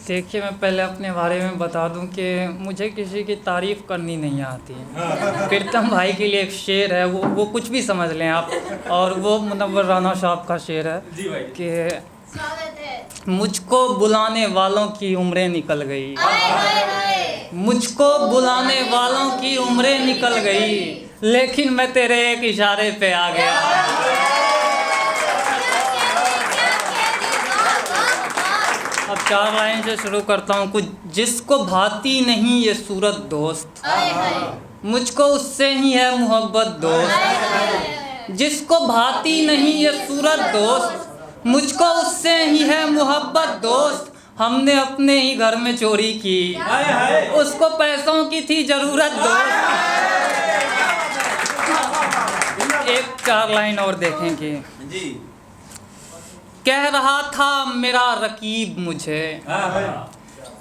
देखिए, मैं पहले अपने बारे में बता दूं कि मुझे किसी की तारीफ़ करनी नहीं आती है। प्रीतम भाई के लिए एक शेर है, वो कुछ भी समझ लें आप, और वो मुनव्वर राना साहब का शेर है कि मुझको बुलाने वालों की उम्रें निकल गई, मुझको बुलाने वालों की उम्रें निकल गई, लेकिन मैं तेरे एक इशारे पे आ गया। अब 4 लाइन से शुरू करता हूँ कुछ। जिसको भाती नहीं ये सूरत दोस्त, मुझको उससे ही है मोहब्बत दोस्त। जिसको भाती नहीं ये सूरत दोस्त, मुझको उससे ही है मोहब्बत दोस्त। हमने अपने ही घर में चोरी की, उसको पैसों की थी जरूरत दोस्त। एक 4 लाइन और देखेंगे। कह रहा था मेरा रकीब मुझे,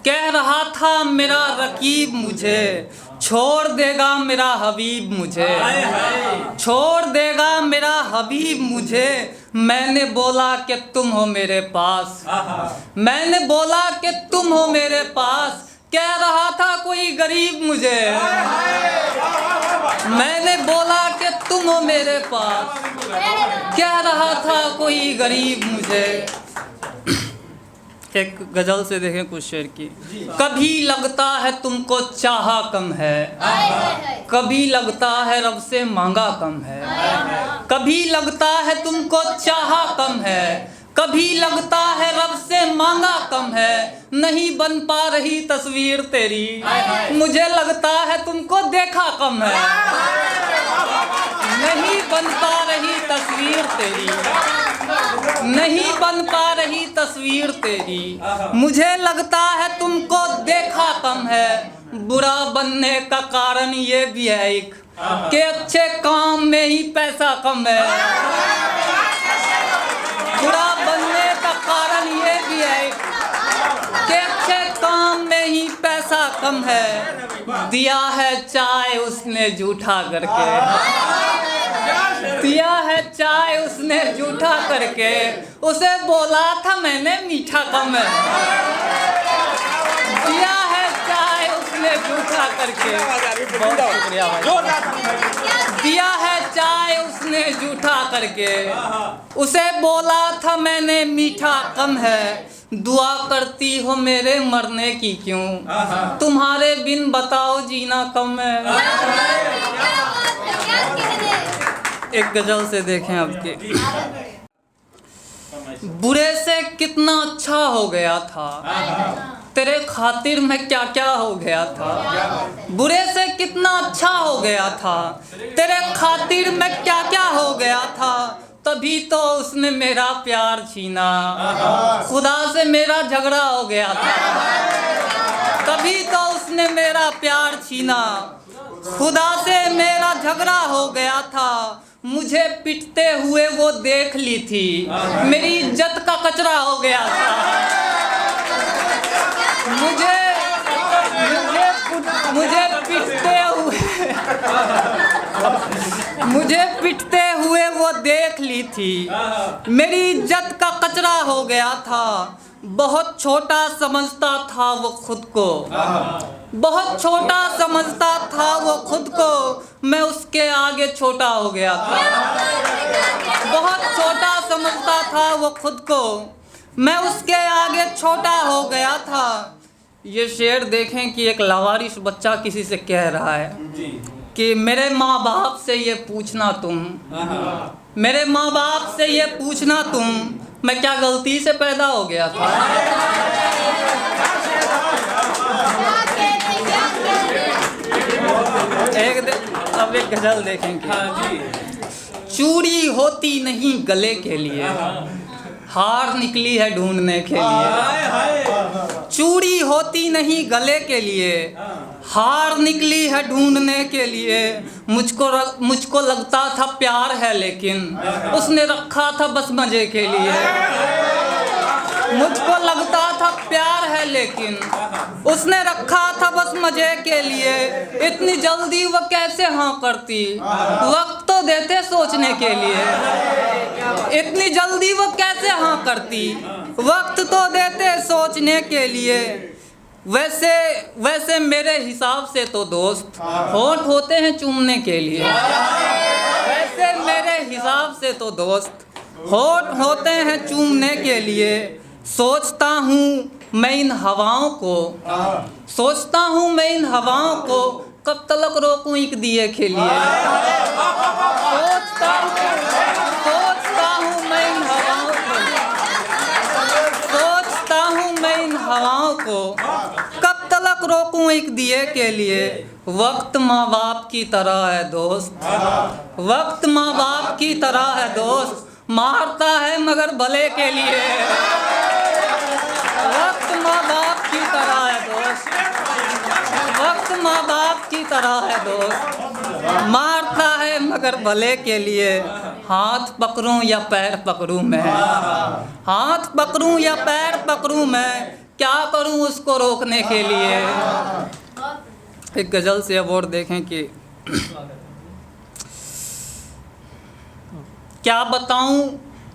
कह रहा था मेरा रकीब मुझे, छोड़ देगा मेरा हबीब मुझे, छोड़ देगा मेरा हबीब मुझे। मैंने बोला कि तुम हो मेरे पास, मैंने बोला कि तुम हो मेरे पास। कह रहा था कोई गरीब मुझे, मैंने बोला कि तुम हो मेरे पास। कह रहा था कोई गरीब मुझे। एक गजल से देखें कुछ शेर की। कभी लगता है तुमको चाहा कम है, कभी लगता है रब से मांगा कम है। कभी लगता है तुमको चाहा कम है, कभी लगता है रब से मांगा कम है। नहीं बन पा रही तस्वीर तेरी, मुझे लगता है तुमको देखा कम है। नहीं बन पा रही तस्वीर तेरी, नहीं बन पा रही तस्वीर तेरी, मुझे लगता है तुमको देखा कम है। बुरा बनने का कारण ये भी है एक, कि अच्छे काम में ही पैसा कम है। बुरा बनने का कारण ये भी है कि अच्छे काम में ही पैसा कम है। दिया है चाय उसने जूठा करके, दिया है चाय उसने जूठा करके, उसे बोला था मैंने मीठा कम है। दिया है चाय उसने जूठा करके, बहुत शुक्रिया भाई। दिया है चाय उसने जूठा करके, उसे बोला था मैंने मीठा कम है। दुआ करती हो मेरे मरने की क्यों, तुम्हारे बिन बताओ जीना कम है। एक गजल से देखें आपके। बुरे से कितना अच्छा हो गया था, तेरे खातिर मैं क्या क्या हो गया था। बुरे से कितना अच्छा हो गया था, तेरे खातिर मैं क्या क्या हो गया था। तभी तो उसने मेरा प्यार छीना, खुदा से मेरा झगड़ा हो गया था। तभी तो उसने मेरा प्यार छीना, खुदा से मेरा झगड़ा हो गया था। मुझे पिटते हुए वो देख ली थी, मेरी इज्जत का कचरा हो गया था। मुझे पिटते हुए मुझे पिटते हुए वो देख ली थी, मेरी इज्जत का कचरा हो गया था। बहुत छोटा समझता था वो खुद को, बहुत छोटा समझता था वो खुद को, मैं उसके आगे छोटा हो गया था। बहुत छोटा समझता था वो खुद को, मैं उसके आगे छोटा हो गया था। ये शेर देखें कि एक लावारिस बच्चा किसी से कह रहा है कि मेरे माँ बाप से ये पूछना तुम, मेरे माँ बाप से ये पूछना तुम, मैं क्या गलती से पैदा हो गया था। अब एक गजल देखेंगे। चूड़ी होती नहीं गले के लिए, हार निकली है ढूंढने के लिए। चूड़ी होती नहीं गले के लिए, हार निकली है ढूंढने के लिए। मुझको लगता था प्यार है, लेकिन उसने रखा था बस मजे के लिए। मुझको लगता था प्यार है, लेकिन उसने रखा था बस मजे के लिए। इतनी जल्दी वो कैसे हाँ करती, वक्त तो देते सोचने के लिए। इतनी जल्दी वो कैसे हाँ करती, वक्त तो देते सोचने के लिए। वैसे मेरे हिसाब से तो दोस्त होंठ होते हैं चूमने के लिए। वैसे मेरे हिसाब से तो दोस्त होंठ होते हैं चूमने के लिए। सोचता हूँ मैं इन हवाओं को, सोचता हूँ मैं इन हवाओं को कब तलक रोकूं एक दिए के लिए। सोचता हूँ मैं इन हवाओं को, सोचता हूँ मैं इन हवाओं को कब तलक रोकूं एक दिए के लिए। वक्त माँ बाप की तरह है दोस्त, वक्त माँ बाप की तरह है दोस्त, मारता है मगर भले के लिए। वक्त माँ बाप की तरह है दोस्त, वक्त माँ बाप की तरह है दोस्त, मारता है मगर भले के लिए। हाथ पकड़ूं या पैर पकड़ूं मैं, हाथ पकड़ूं या पैर पकड़ूं मैं, क्या करूं उसको रोकने के लिए। एक गज़ल से अब और देखें कि क्या बताऊं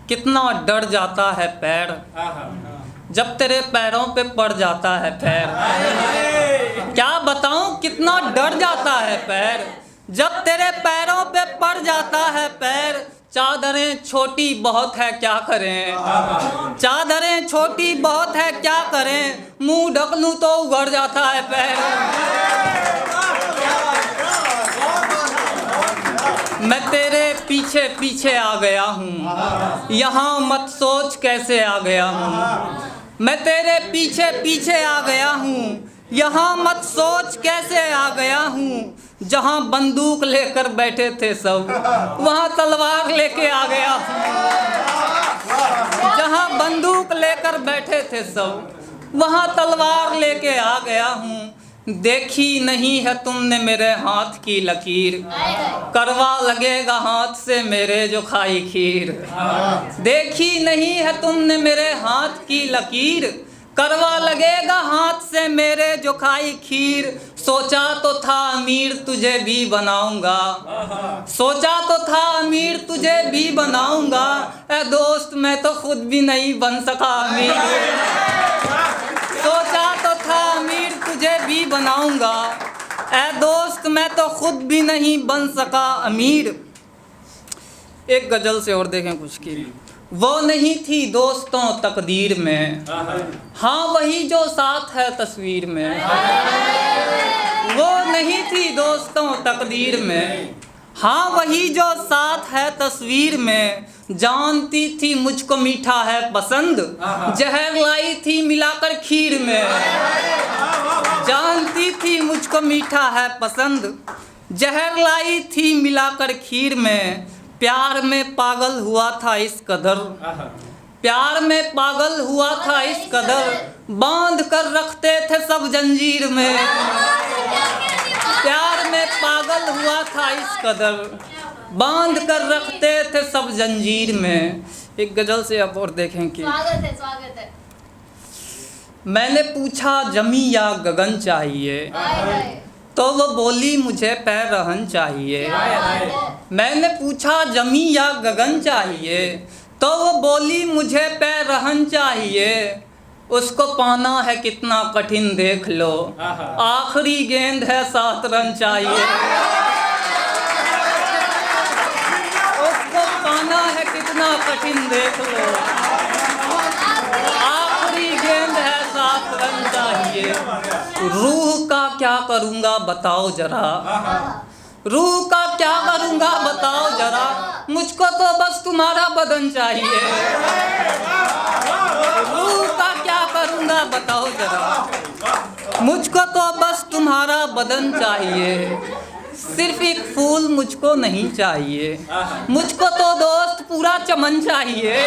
कितना डर जाता है पैर जब तेरे पैरों पे पड़ जाता है पैर। क्या बताऊं कितना डर जाता है पैर जब तेरे पैरों पे पड़ जाता है पैर। चादरें छोटी बहुत है क्या करें, चादरें छोटी बहुत है क्या करें, मुंह ढक लूं तो उघड़ जाता है पैर। मैं तेरे पीछे पीछे आ गया हूँ, यहाँ मत सोच कैसे आ गया हूँ। मैं तेरे पीछे पीछे आ गया हूँ, यहाँ मत सोच कैसे आ गया हूँ। जहाँ बंदूक लेकर बैठे थे सब, वहाँ तलवार लेके आ गया हूँ। जहाँ बंदूक लेकर बैठे थे सब, वहाँ तलवार लेके आ गया हूँ। देखी नहीं है तुमने मेरे हाथ की लकीर, करवा लगेगा हाथ से मेरे जो खाई खीर। देखी नहीं है तुमने मेरे हाथ की लकीर, करवा लगेगा हाथ से मेरे जो खाई खीर। सोचा तो था अमीर तुझे भी बनाऊंगा, सोचा तो था अमीर तुझे भी बनाऊंगा, ऐ दोस्त मैं तो खुद भी नहीं बन सका अमीर। सोचा तो था अमीर तुझे भी बनाऊंगा, ऐ दोस्त मैं तो खुद भी नहीं बन सका अमीर। एक गज़ल से और देखें कुछ की। वो नहीं थी दोस्तों तकदीर में, हाँ वही जो साथ है तस्वीर में। वो नहीं थी दोस्तों तकदीर में, हाँ वही जो साथ है तस्वीर में। जानती थी मुझको मीठा है पसंद, जहर लाई थी मिलाकर खीर में। जानती थी मुझको मीठा है पसंद, जहर लाई थी मिलाकर खीर में। प्यार में पागल हुआ था इस कदर, प्यार में पागल हुआ था इस कदर, बांध कर रखते थे सब जंजीर में। प्यार में पागल हुआ था इस कदर, बांध कर रखते थे सब जंजीर में। एक गज़ल से अब और देखें कि स्वागत है। मैंने पूछा जमी या गगन चाहिए, तो वो बोली मुझे पैरहन चाहिए। मैंने पूछा जमी या गगन चाहिए, तो वो बोली मुझे पैरहन चाहिए। उसको पाना है कितना कठिन देख लो, आखिरी गेंद है 7 रन चाहिए। उसको पाना है कितना कठिन देख लो, आखिरी गेंद है 7 रन चाहिए। रूह का क्या करूँगा बताओ जरा, रूह का क्या करूँगा बताओ जरा, मुझको तो बस तुम्हारा बदन चाहिए। रूह का क्या करूँगा बताओ जरा, मुझको तो बस तुम्हारा बदन चाहिए। सिर्फ एक फूल मुझको नहीं चाहिए, मुझको तो दोस्त पूरा चमन चाहिए।